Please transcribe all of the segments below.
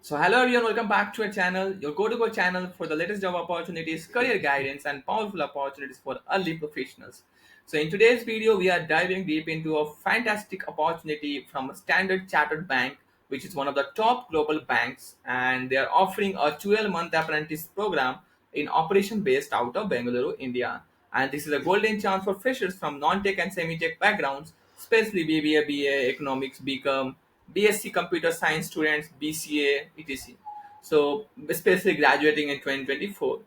So hello everyone, welcome back to our channel, your go-to-go channel for the latest job opportunities, career guidance and powerful opportunities for early professionals. So in today's video, we are diving deep into a fantastic opportunity from a Standard Chartered Bank, which is one of the top global banks, and they are offering a 12-month apprentice program in operation based out of Bangalore, India. And this is a golden chance for freshers from non-tech and semi-tech backgrounds, especially BBA, BA, Economics, BCom, B.Sc Computer Science students, BCA, etc. So, especially graduating in 2024.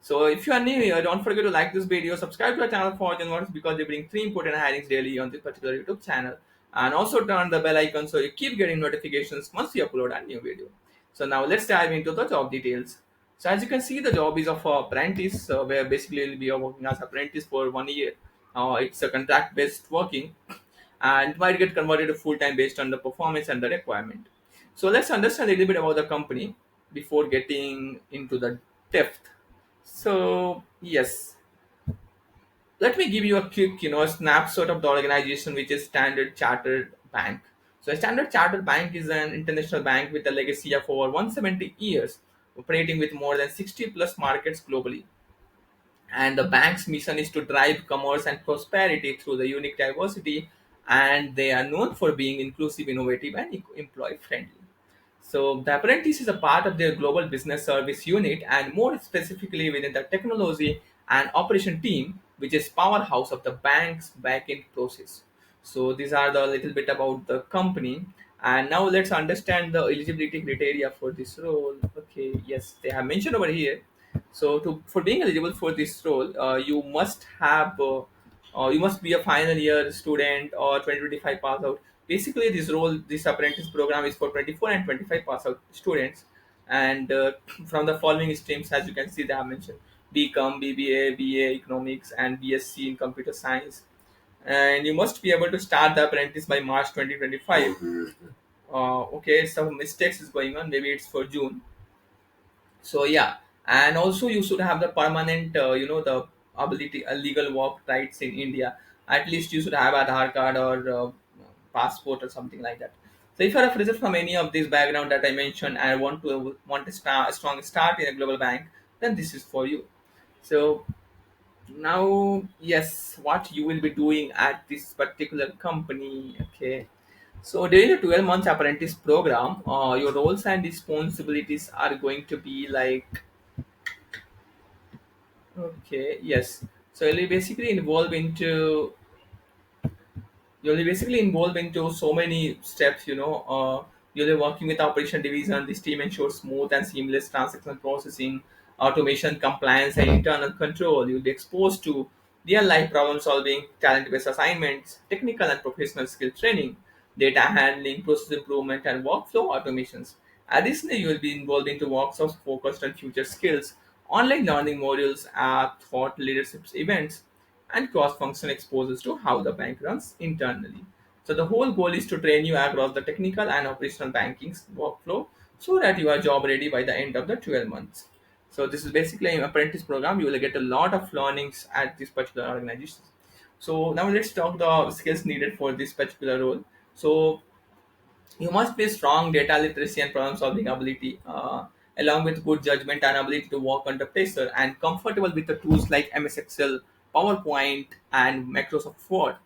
So, if you are new here, don't forget to like this video, subscribe to our channel for more because they bring three important hirings daily on this particular YouTube channel, and also turn the bell icon so you keep getting notifications once we upload a new video. So, now let's dive into the job details. So, as you can see, the job is of apprentice, where basically you'll be working as apprentice for 1 year. It's a contract based working and might get converted to full time based on the performance and the requirement. So let's understand a little bit about the company before getting into the depth. So yes, let me give you a quick, snapshot of the organization, which is Standard Chartered Bank. So a Standard Chartered Bank is an international bank with a legacy of over 170 years, operating with more than 60 plus markets globally. And the bank's mission is to drive commerce and prosperity through the unique diversity, and they are known for being inclusive, innovative and employee friendly. So the apprentice is a part of their global business service unit, and more specifically within the technology and operation team, which is powerhouse of the bank's backend process. So these are the little bit about the company. And now let's understand the eligibility criteria for this role. Okay, yes, they have mentioned over here. So to for being eligible for this role, you must be a final year student or 2025 pass out. Basically, this apprentice program is for 24 and 25 pass out students, and from the following streams, as you can see, they have mentioned BCom, BBA, BA Economics, and BSc in Computer Science. And you must be able to start the apprentice by March 2025. Okay, some mistakes is going on. Maybe it's for June. So yeah, and also you should have the permanent the ability legal work rights in India. At least you should have Aadhaar card or passport or something like that. So if you are a fresher from any of these background that I mentioned and want a strong start in a global bank, then this is for you. So now, yes, what you will be doing at this particular company. Okay, so during the 12 months apprentice program, your roles and responsibilities are going to be like, okay, yes. So you'll be basically involved into so many steps. You'll be working with operation division. This team ensures smooth and seamless transaction processing, automation, compliance, and internal control. You'll be exposed to real life problem solving, talent based assignments, technical and professional skill training, data handling, process improvement, and workflow automations. Additionally, you will be involved into workshops focused on future skills, online learning modules, thought leadership events, and cross-functional exposures to how the bank runs internally. So the whole goal is to train you across the technical and operational banking workflow so that you are job ready by the end of the 12 months. So this is basically an apprentice program. You will get a lot of learnings at this particular organization. So now let's talk the skills needed for this particular role. So you must be strong data literacy and problem solving ability, along with good judgment and ability to work under pressure, and comfortable with the tools like MS Excel, PowerPoint, and Microsoft Word,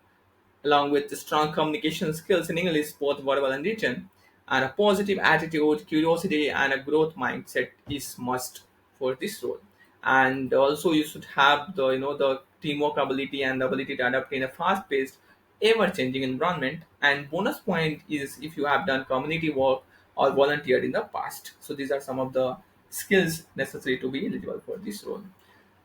along with the strong communication skills in English, both verbal and written, and a positive attitude, curiosity, and a growth mindset is must for this role. And also, you should have the teamwork ability and the ability to adapt in a fast-paced, ever-changing environment. And bonus point is if you have done community work or volunteered in the past. So these are some of the skills necessary to be eligible for this role.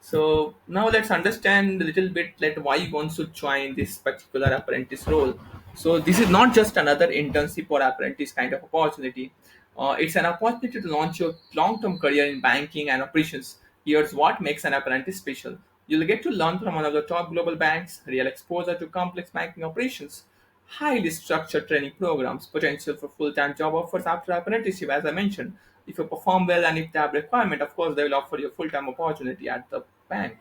So now let's understand a little bit like why you want to join this particular apprentice role. So this is not just another internship or apprentice kind of opportunity. It's an opportunity to launch your long-term career in banking and operations. Here's what makes an apprentice special. You'll get to learn from one of the top global banks, real exposure to complex banking operations, highly structured training programs, potential for full-time job offers after apprenticeship, as I mentioned. If you perform well and if they have requirement, of course, they will offer you a full-time opportunity at the bank,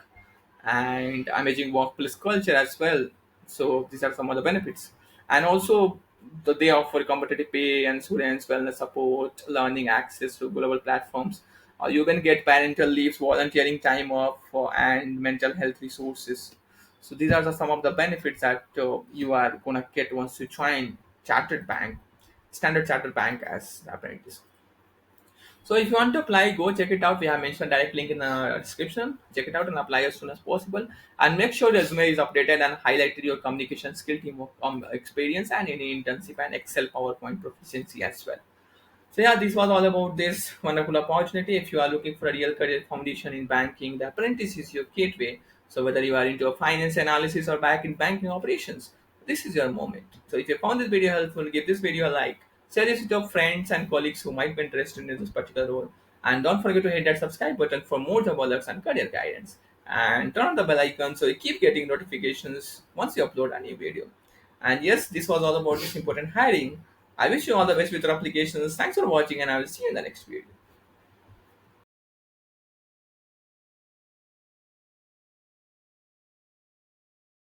and amazing workplace culture as well. So these are some of the benefits. And also they offer competitive pay and students wellness support, learning access to global platforms. You can get parental leaves, volunteering time off, and mental health resources. So these are some of the benefits that you are gonna get once you join Chartered Bank, Standard Chartered Bank as the apprentice. So if you want to apply, go check it out. We have mentioned direct link in the description. Check it out and apply as soon as possible. And make sure resume is updated and highlighted your communication skill, teamwork experience, and any internship and Excel PowerPoint proficiency as well. So yeah, this was all about this wonderful opportunity. If you are looking for a real career foundation in banking, the apprentice is your gateway. So whether you are into a finance analysis or back in banking operations, this is your moment. So if you found this video helpful, give this video a like, share this with your friends and colleagues who might be interested in this particular role. And don't forget to hit that subscribe button for more job alerts and career guidance. And turn on the bell icon so you keep getting notifications once you upload a new video. And yes, this was all about this important hiring. I wish you all the best with your applications. Thanks for watching, and I will see you in the next video.